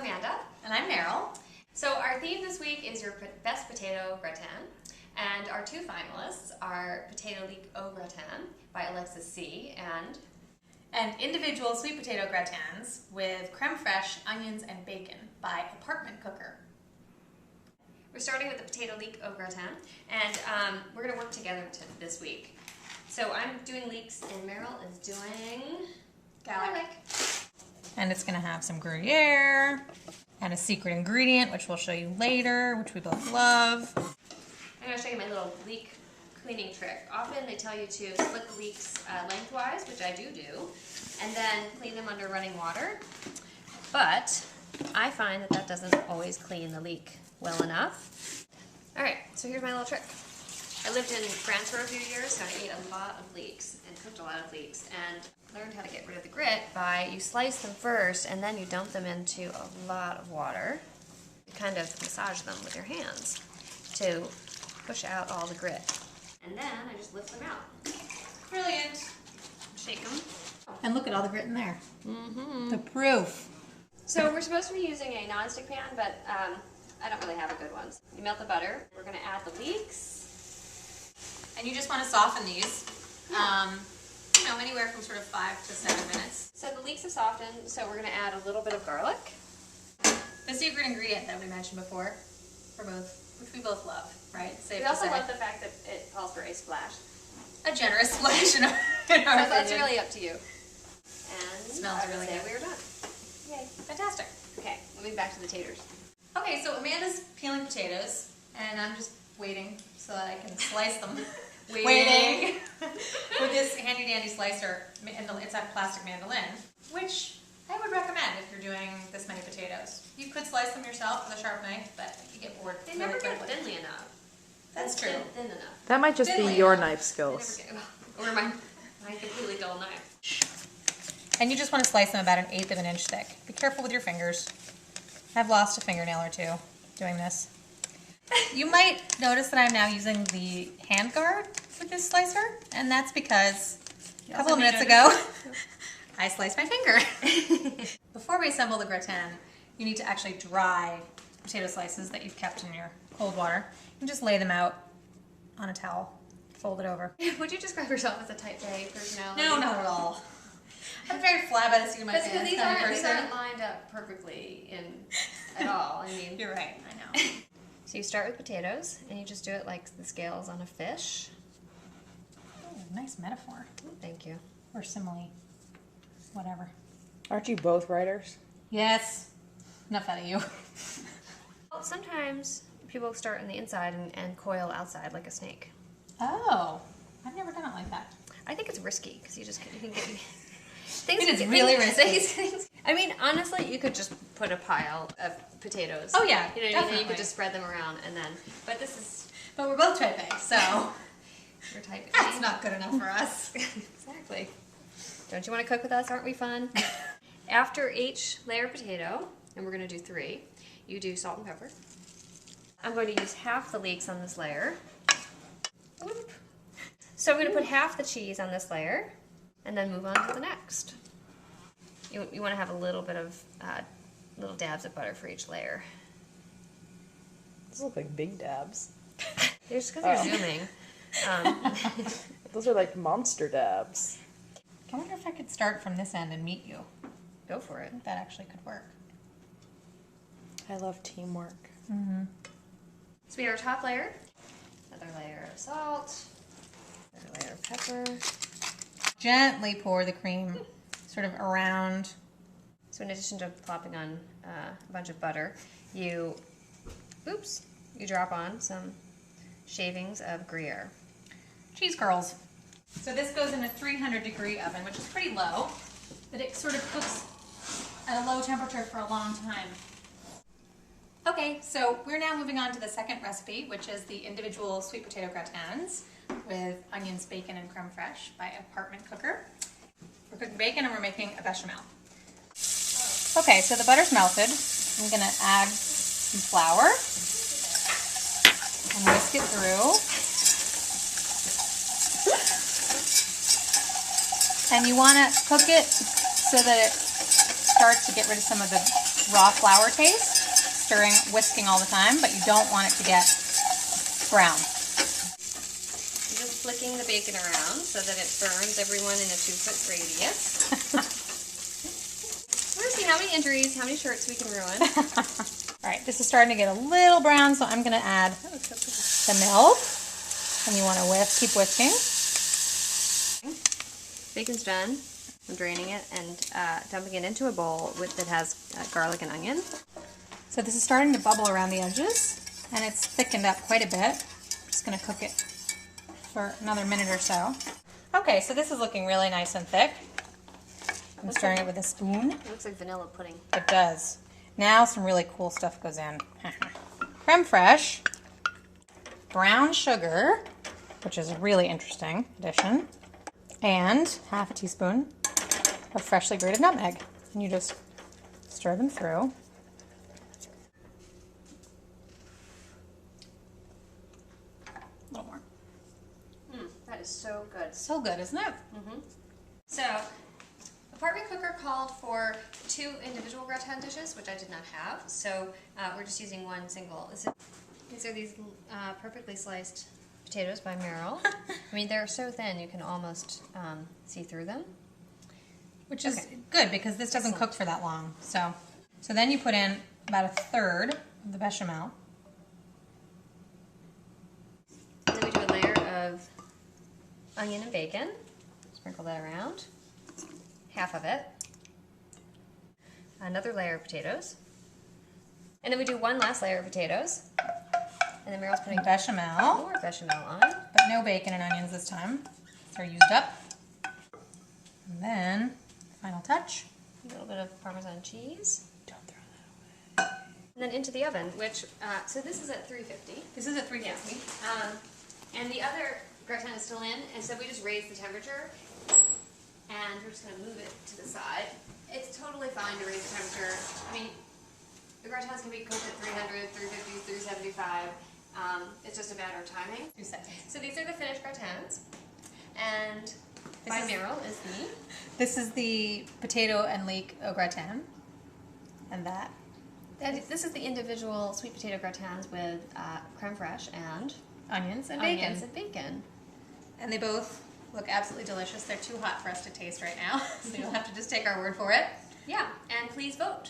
Amanda. And I'm Merrill. So our theme this week is your best potato gratin. And our two finalists are Potato Leek au Gratin by Alexis C. and individual sweet potato gratins with creme fraiche, onions, and bacon by Apartment Cooker. We're starting with the Potato Leek au Gratin, and we're going to work together this week. So I'm doing leeks, and Merrill is doing garlic. And it's going to have some Gruyere and a secret ingredient, which we'll show you later, which we both love. I'm going to show you my little leek cleaning trick. Often they tell you to split the leeks lengthwise, which I do, and then clean them under running water. But I find that doesn't always clean the leek well enough. Alright, so here's my little trick. I lived in France for a few years, so I ate a lot of leeks and cooked a lot of leeks and learned how to get rid of the grit by you slice them first and then you dump them into a lot of water. You kind of massage them with your hands to push out all the grit. And then I just lift them out. Brilliant. Shake them. And look at all the grit in there. The proof. So we're supposed to be using a non-stick pan, but I don't really have a good one. You melt the butter. We're going to add the leeks. And you just want to soften these, anywhere from sort of 5 to 7 minutes. So the leeks have softened, so we're going to add a little bit of garlic. The secret ingredient that we mentioned before, which we both love, right? We also love the fact that it calls for a splash. A generous splash in our That's really up to you. And smells really good. We are done. Yay. Fantastic. Okay, moving back to the taters. Okay, so Amanda's peeling potatoes, and I'm just waiting so that I can slice them. Waiting with this handy dandy slicer. It's a plastic mandolin, which I would recommend if you're doing this many potatoes. You could slice them yourself with a sharp knife, but you get bored. They never get thinly enough. That's true. Thin enough. That might just be your knife skills. Or my completely dull knife. And you just want to slice them about 1/8 of an inch thick. Be careful with your fingers. I've lost a fingernail or two doing this. You might notice that I'm now using the hand guard with this slicer, and that's because a couple of minutes ago I sliced my finger. Before we assemble the gratin, you need to actually dry potato slices that you've kept in your cold water. You just lay them out on a towel, fold it over. Would you describe yourself as a type A personality? No, not at all. I'm very fly by the seat of my pants Because kind of these person. aren't lined up perfectly at all. I mean, You're right, I know. So you start with potatoes, and you just do it like the scales on a fish. Oh, nice metaphor. Thank you. Or simile. Whatever. Aren't you both writers? Yes. Enough out of you. Well, sometimes people start on the inside and coil outside like a snake. Oh, I've never done it like that. I think it's risky because you can get It is really risky. I mean, honestly, you could just put a pile of potatoes. Oh yeah, you know, definitely. you could just spread them around and then. But this is. But we're both type A, so We're type A. that's not good enough for us. Exactly. Don't you want to cook with us? Aren't we fun? After each layer of potato, and we're going to do 3, you do salt and pepper. I'm going to use half the leeks on this layer. Whoop. So I'm going to put half the cheese on this layer, and then move on to the next. You want to have a little bit of little dabs of butter for each layer. Those look like big dabs. Just because you're zooming. Those are like monster dabs. I wonder if I could start from this end and meet you. Go for I it. think that actually could work. I love teamwork. Mm-hmm. So we have our top layer, another layer of salt, another layer of pepper. Gently pour the cream sort of around. So in addition to plopping on a bunch of butter, you drop on some shavings of Gruyere. Cheese curls. So this goes in a 300-degree oven, which is pretty low, but it sort of cooks at a low temperature for a long time. Okay, so we're now moving on to the second recipe, which is the individual sweet potato gratins with onions, bacon, and creme fraiche by Apartment Cooker. We're cooking bacon and we're making a bechamel. Okay, so the butter's melted. I'm going to add some flour and whisk it through. And you want to cook it so that it starts to get rid of some of the raw flour taste, stirring, whisking all the time, but you don't want it to get brown. I'm just flicking the bacon around so that it burns everyone in a 2-foot radius. We're gonna see how many injuries, how many shirts we can ruin. All right, this is starting to get a little brown, so I'm gonna add the milk. And you wanna keep whisking. Bacon's done. I'm draining it and dumping it into a bowl that has garlic and onion. So this is starting to bubble around the edges, and it's thickened up quite a bit. I'm just gonna cook it for another minute or so. Okay, so this is looking really nice and thick. I'm stirring it with a spoon. It looks like vanilla pudding. It does. Now some really cool stuff goes in. Creme fraiche, brown sugar, which is a really interesting addition, and half a teaspoon of freshly grated nutmeg. And you just stir them through. A little more. That is so good. So good, isn't it? So, apartment cooker called for 2 individual gratin dishes, which I did not have. So we're just using one single. These are these perfectly sliced potatoes by Merrill. I mean, they're so thin you can almost see through them. Which is good because this doesn't cook for that long. So then you put in about 1/3 of the bechamel. And then we do a layer of onion and bacon. Sprinkle that around. Half of it. Another layer of potatoes. And then we do one last layer of potatoes. And then Merrill's putting Bechamel, more bechamel on. but no bacon and onions this time. They're used up. And then, final touch. A little bit of Parmesan cheese. Don't throw that away. And then into the oven, which, so this is at 350. This is at 350. And the other gratin is still in, and so we just raise the temperature. And we're just going to move it to the side. It's totally fine to raise the temperature. I mean, the gratins can be cooked at 300, 350, 375. It's just a matter of timing. 2 seconds. So these are the finished gratins. And by Merrill is the... This is the potato and leek au gratin. And that. This is the individual sweet potato gratins with creme fraiche and Onions and bacon. And they both look absolutely delicious. They're too hot for us to taste right now, so you'll have to just take our word for it. Yeah, and please vote.